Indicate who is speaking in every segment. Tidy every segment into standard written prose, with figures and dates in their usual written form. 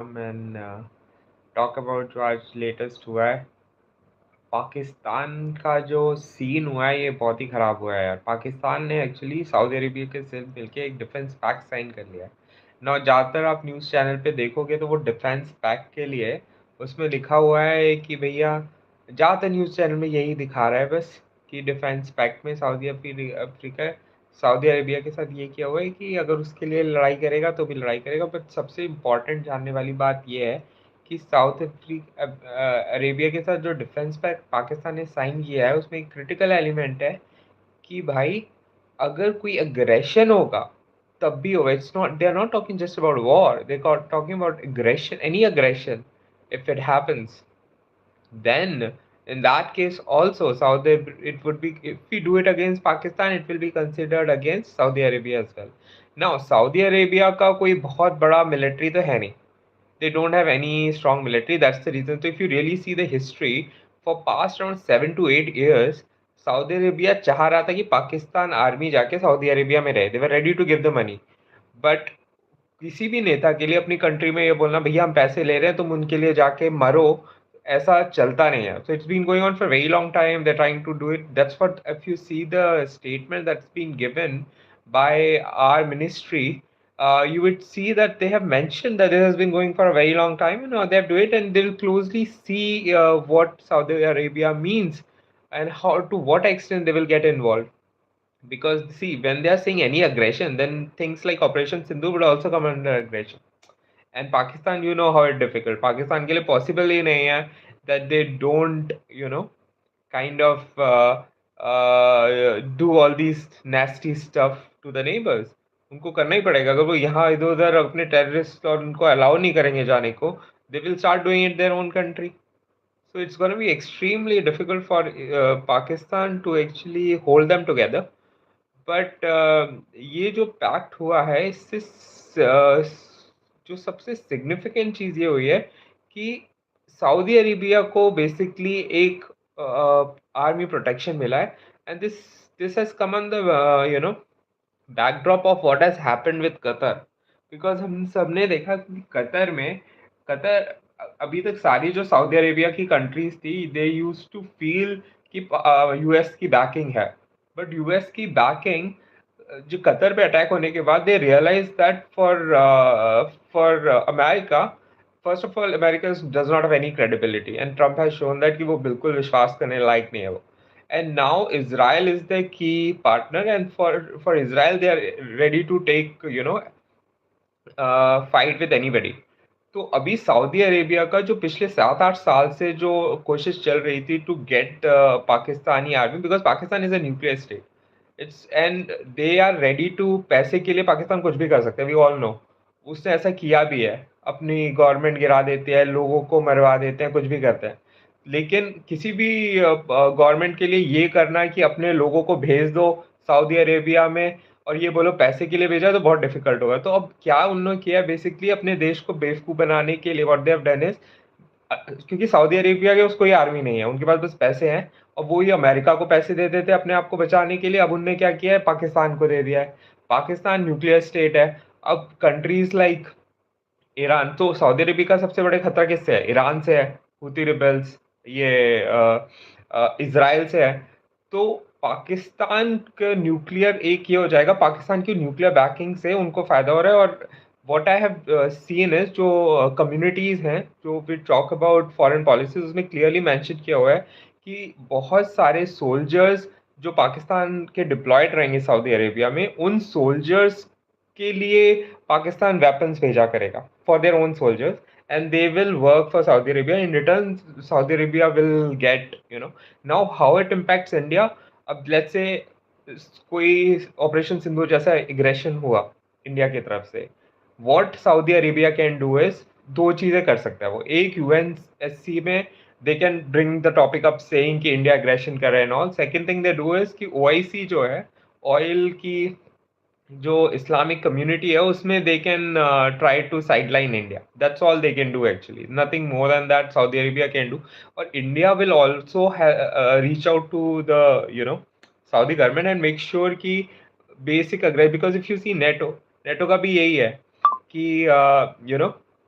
Speaker 1: And talk about जो आज latest हुआ है। पाकिस्तान का जो सीन हुआ है ये बहुत ही खराब हुआ है यार। पाकिस्तान ने एक्चुअली सऊदी अरेबिया के साथ मिलके एक डिफेंस पैक्ट साइन कर लिया है। ना ज़्यादातर आप न्यूज़ चैनल पे देखोगे तो वो डिफेंस पैक्ट के लिए उसमें लिखा हुआ है कि भैया, ज़्यादातर न्यूज़ चैनल में यही दिखा रहा है बस कि डिफेंस पैक्ट में अफ्रीका सऊदी अरेबिया के साथ ये किया हुआ है कि अगर उसके लिए लड़ाई करेगा तो भी लड़ाई करेगा। बट सबसे इम्पोर्टेंट जानने वाली बात ये है कि अरेबिया के साथ जो डिफेंस पैक्ट पाकिस्तान ने साइन किया है उसमें एक क्रिटिकल एलिमेंट है कि भाई, अगर कोई अग्रेशन होगा तब भी होगा। It's not, they are not talking just about war, they are talking about aggression, any aggression if it happens, then in that case also Saudi, it would be, if we do it against Pakistan it will be considered against Saudi Arabia as well. Now Saudi Arabia का कोई बहुत बड़ा military तो है नहीं, they don't have any strong military. That's the reason. So if you really see the history, for past around 7 to 8 years, Saudi Arabia चाह रहा था कि पाकिस्तान आर्मी जाके सऊदी अरेबिया में रहे. They were ready to give the money. But किसी भी नेता के लिए अपनी कंट्री में ये बोलना भैया हम पैसे ले रहे हैं तुम उनके लिए जाके मरो, ऐसा चलता नहीं है. So it's been going on for very long time. They trying to do it. That's what, if you see the statement that's been given by our ministry, you would see that they have mentioned that this has been going for a very long time. They have do it and they will closely see what Saudi Arabia means and how, to what extent they will get involved. Because see, when they are saying any aggression, then things like Operation Sindhu would also come under aggression. And Pakistan, you know how it's difficult. Pakistan के लिए possible ही नहीं है that they don't, kind of do all these nasty stuff to the neighbors. उनको करना ही पड़ेगा. अगर वो यहाँ इधर उधर अपने टेररिस्ट और उनको अलाउ नहीं करेंगे जाने को, they will start doing it their own country. So it's going to be extremely difficult for Pakistan to actually hold them together. But ये जो पैक्ट हुआ है इससे जो सबसे सिग्निफिकेंट चीज़ ये हुई है कि सऊदी अरेबिया को बेसिकली एक आर्मी प्रोटेक्शन मिला है. And this this has come on the backdrop of what has happened with Qatar. Because हम सब ने देखा कि कतर अभी तक सारी जो सऊदी अरेबिया की कंट्रीज थी, दे यूज टू फील कि यूएस की बैकिंग है. बट यूएस की बैकिंग जो कतर पे अटैक होने के बाद they realise that for America, first of all America does not have any credibility and Trump has shown that कि वो बिल्कुल विश्वास करने लायक नहीं है वो. And now Israel is the key partner, and for Israel they are ready to take fight with anybody. तो अभी सऊदी अरेबिया का जो पिछले 7-8 साल से जो कोशिश चल रही थी to get Pakistani army, because Pakistan is a nuclear state, it's and they are ready to, पैसे के लिए पाकिस्तान कुछ भी कर सकते हैं, वी ऑल नो. उसने ऐसा किया भी है, अपनी गवर्नमेंट गिरा देते हैं, लोगों को मरवा देते हैं, कुछ भी करते हैं. लेकिन किसी भी गवर्नमेंट के लिए ये करना है कि अपने लोगों को भेज दो सऊदी अरेबिया में और ये बोलो पैसे के लिए भेजा, तो बहुत डिफिकल्ट होगा. तो अब क्या उन्होंने किया बेसिकली अपने देश को बेवकूफ़ बनाने के लिए, what they have done is, क्योंकि सऊदी अरेबिया के उस कोई आर्मी नहीं है, उनके पास बस पैसे हैं और वो ही अमेरिका को पैसे दे देते अपने आप को बचाने के लिए. अब उनने क्या किया है, पाकिस्तान को दे दिया है. पाकिस्तान न्यूक्लियर स्टेट है. अब कंट्रीज लाइक ईरान, तो सऊदी अरेबिया का सबसे बड़े खतरा किससे है, ईरान से है, हुती रिबेल्स, ये इजराइल से है. तो पाकिस्तान का न्यूक्लियर एक ये हो जाएगा, पाकिस्तान की न्यूक्लियर बैकिंग से उनको फायदा हो रहा है. और what I have seen is, जो कम्युनिटीज हैं जो we talk about foreign policies, उसमें क्लियरली मेंशन किया हुआ है कि बहुत सारे सोल्जर्स जो पाकिस्तान के डिप्लॉयड रहेंगे सऊदी अरेबिया में, उन सोल्जर्स के लिए पाकिस्तान वेपन्स भेजा करेगा for their own soldiers, and they will work for Saudi Arabia. In return, Saudi Arabia will get, now how it impacts India. अब let's say कोई ऑपरेशन सिंदूर जैसा एग्रेशन हुआ इंडिया की तरफ से, what Saudi Arabia can do is, दो चीजें कर सकता है वो. एक, यूएनएससी में they can bring the topic up saying कि इंडिया एग्रेशन कर रहा है and all. Second thing they do is कि ओआईसी जो है, ऑयल की जो इस्लामिक कम्युनिटी है, उसमें they can try to sideline India. That's all they can do actually, nothing more than that Saudi Arabia can do. और India will also reach out to the Saudi government and make sure कि basic agreed, because if you see NATO, NATO का भी यही है कि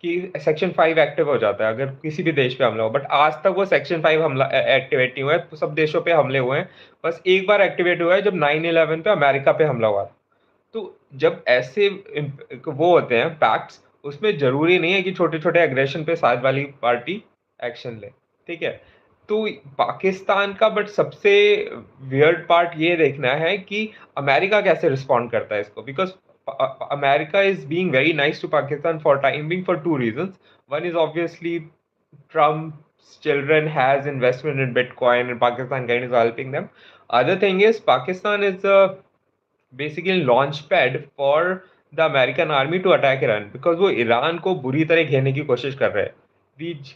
Speaker 1: कि section 5 active हो जाता है अगर किसी भी देश पे हमला हो, बट आज तक वो सेक्शन 5 हमला एक्टिवेट नहीं हुआ है, सब देशों पे हमले हुए हैं। बस एक बार एक्टिवेट हुआ है जब 9/11 पे अमेरिका पे हमला हुआ। तो जब ऐसे वो होते हैं पैक्ट्स, उसमें जरूरी नहीं है कि छोटे छोटे एग्रेशन पे साथ वाली पार्टी एक्शन ले, ठीक है। तो पाकिस्तान का बट सबसे वियर्ड पार्ट ये देखना है कि अमेरिका कैसे रिस्पॉन्ड करता है इसको, because America is being very nice to Pakistan for time being for two reasons. One is obviously Trump's children has investment in Bitcoin and Pakistan kind of helping them. Other thing is Pakistan is a basically launch pad for the American army to attack Iran because वो Iran को बुरी तरह घेरने की कोशिश कर रहे हैं। बीच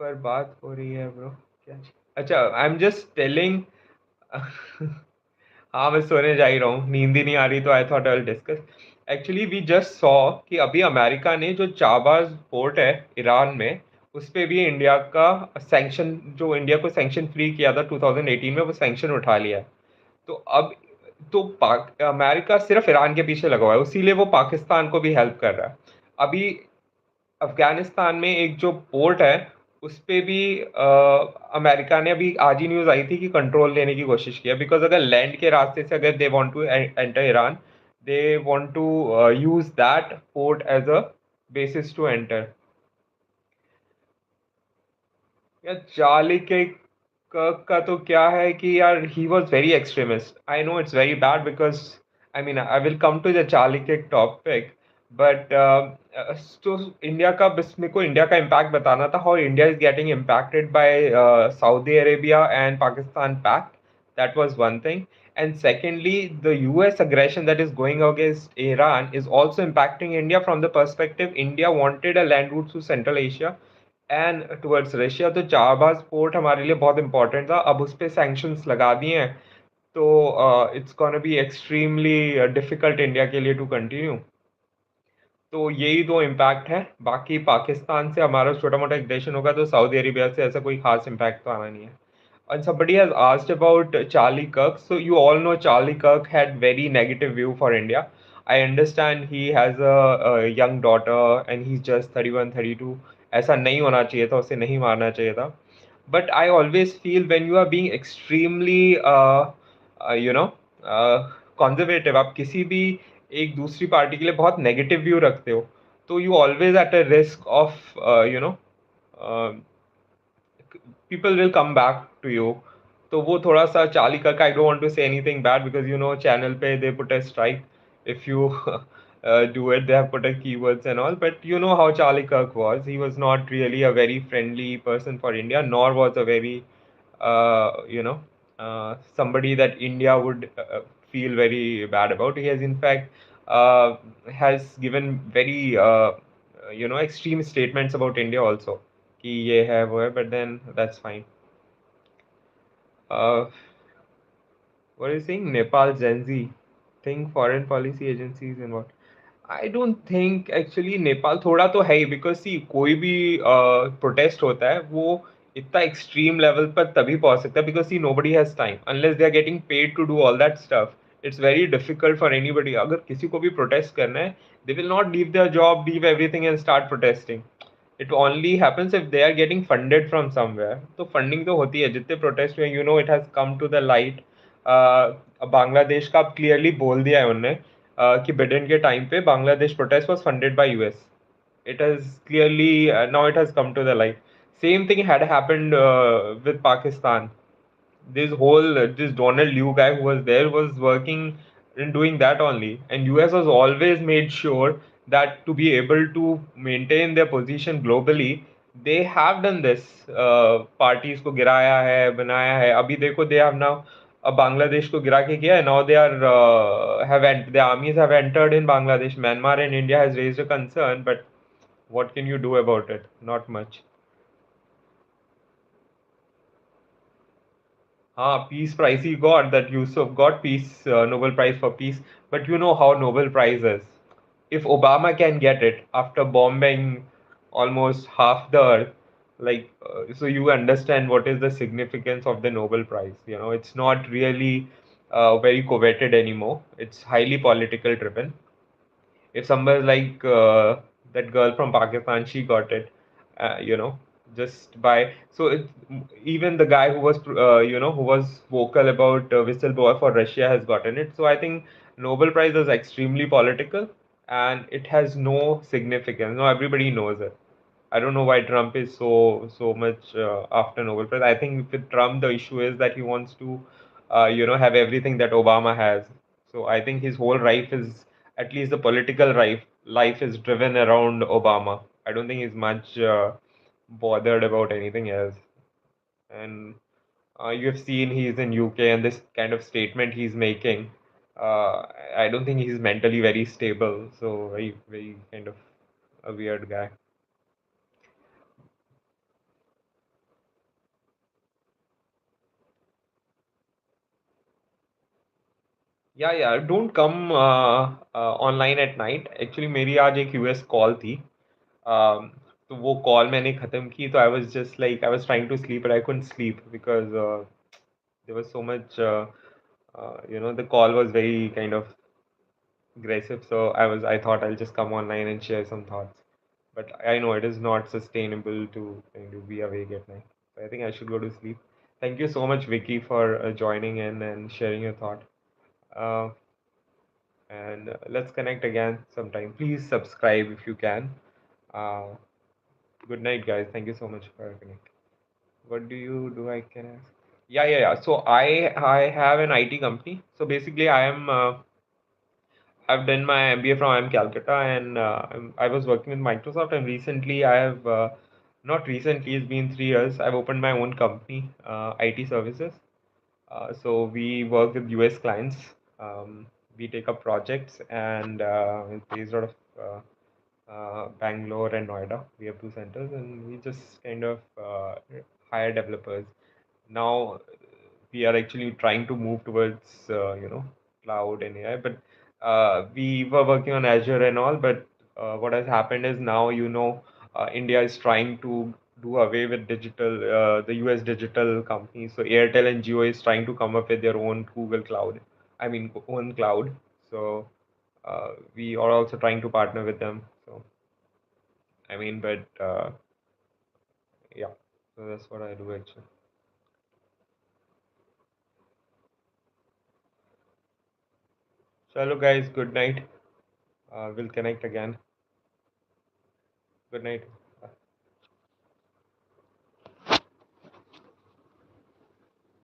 Speaker 1: पर बात हो रही है ब्रो, क्या? अच्छा, आई एम जस्ट टेलिंग। हाँ, मैं सोने जा ही रहा हूँ, नींद ही नहीं आ रही, तो I thought I will discuss. Actually we just saw कि अभी अमेरिका ने जो चाबाज पोर्ट है ईरान में, उस पे भी इंडिया का सैंक्शन, जो इंडिया को सैंक्शन फ्री किया था 2018 में, वो सैंक्शन उठा लिया है। तो अब तो पाक अमेरिका सिर्फ ईरान के पीछे लगा हुआ है, इसीलिए वो पाकिस्तान को भी हेल्प कर रहा है। अभी अफगानिस्तान में एक जो पोर्ट है, उस पे भी अमेरिका ने, अभी आज ही न्यूज आई थी कि कंट्रोल लेने की कोशिश किया, बिकॉज अगर लैंड के रास्ते से अगर they want to enter Iran, they want to use that port as a basis to enter. यार चार्ली कर्क का तो क्या है कि यार he was very extremist. I know it's very bad because I mean I will come to the Charlie Kirk topic, but तो India का, बस मेरे को इंडिया का इम्पैक्ट बताना था, how India is getting impacted by Saudi Arabia and Pakistan pact. That was one thing, and secondly the US aggression that is going against Iran is also impacting India from the perspective India wanted a land route to Central Asia and towards Russia. तो चाबाज port हमारे लिए बहुत important था, अब उस पर sanctions लगा दिए हैं, तो it's gonna be extremely difficult India के लिए टू कंटिन्यू। तो यही दो इम्पैक्ट है, बाकी पाकिस्तान से हमारा छोटा मोटा एग्रेशन होगा, तो सऊदी अरेबिया से ऐसा कोई खास इम्पैक्ट तो आना नहीं है। And somebody has asked about Charlie Kirk. So you all know Charlie Kirk had very negative view for India. I understand he has a young daughter and he's just 31, 32. ऐसा नहीं होना चाहिए था, उसे नहीं मारना चाहिए था। But I always feel when you are being extremely, you know, conservative, आप किसी भी एक दूसरी पार्टी के लिए बहुत नेगेटिव व्यू रखते हो, तो you always at a risk of, you know, people will come back to you। तो वो थोड़ा सा Charlie Kirk, I don't want to say anything bad because you know channel पे they put a strike if you do it, they have put a keywords and all, but you know how Charlie Kirk was. He was not really a very friendly person for India, nor was a very you know, somebody that India would feel very bad about. He has in fact has given very you know, extreme statements about India also, कि ये है वो है, but then that's fine. Uh, what are you saying? Nepal Gen Z think foreign policy agencies and what? I don't think actually Nepal थोड़ा तो है ही, because सी कोई भी प्रोटेस्ट होता है वो इतना एक्सट्रीम लेवल पर तभी पहुंच सकता है, because see nobody has time unless they are getting paid to do all that stuff. It's very difficult for anybody, अगर किसी को भी प्रोटेस्ट करना है, they will not leave their job, leave everything and start protesting. It only happens if they are getting funded from somewhere. तो funding तो होती है, जितने प्रोटेस्ट हुए, you know, it has come to the light. Bangladesh का अब clearly बोल दिया है उन्होंने कि बिडेन के टाइम पे Bangladesh protest was funded by US. It has clearly now it has come to the light. Same thing had happened with Pakistan. This Donald Liu guy who was there was working in doing that only, and US has always made sure that to be able to maintain their position globally, they have done this, parties को गिराया है, बनाया है। अभी देखो, they have now, अब बांग्लादेश को गिरा के किया है, now they are the armies have entered in Bangladesh. Myanmar and India has raised a concern, but what can you do about it? Not much. Ah, peace prize. He got that. Yusuf got peace, Nobel Prize for peace. But you know how Nobel Prize is. If Obama can get it after bombing almost half the earth, like, so you understand what is the significance of the Nobel Prize. You know, it's not really very coveted anymore. It's highly political driven. If somebody like that girl from Pakistan, she got it, you know, just by so it, even the guy who was who was vocal about whistleblower for Russia has gotten it. So I think Nobel Prize is extremely political and it has no significance. No, everybody knows it. I don't know why Trump is so much after Nobel Prize. I think with Trump the issue is that he wants to have everything that Obama has. So I think his whole life is, at least the political life is driven around Obama. I don't think he's much bothered about anything else. And you have seen he's in UK and this kind of statement he's making. I don't think he's mentally very stable. So very kind of a weird guy. या या don't come online at night actually मेरी आज एक US call थी तो वो call मैंने ख़त्म की तो I was just like I was trying to sleep but I couldn't sleep because there was so much the call was very kind of aggressive so I thought I'll just come online and share some thoughts but I know it is not sustainable to kind of be awake at night so I think I should go to sleep. Thank you so much Vicky for joining in and sharing your thought. uh, and let's connect again sometime. Please subscribe if you can. Uh, Good night, guys. Thank you so much for connecting. What do you do? I can ask. Yeah, yeah, yeah. So I have an IT company. So basically, I've done my MBA from IIM Calcutta, and I was working with Microsoft. And recently, I have not recently. It's been 3 years. I've opened my own company, IT services. So we work with US clients. We take up projects and it's based out of Bangalore and Noida. We have two centers and we just kind of hire developers. Now we are actually trying to move towards cloud and AI, but we were working on Azure and all. But what has happened is now India is trying to do away with the US digital companies. So Airtel and Jio is trying to come up with their own Google Cloud. I mean own cloud. So we are also trying to partner with them. So I mean, but yeah. So that's what I do actually. Chalo guys, good night. We'll connect again. Good night.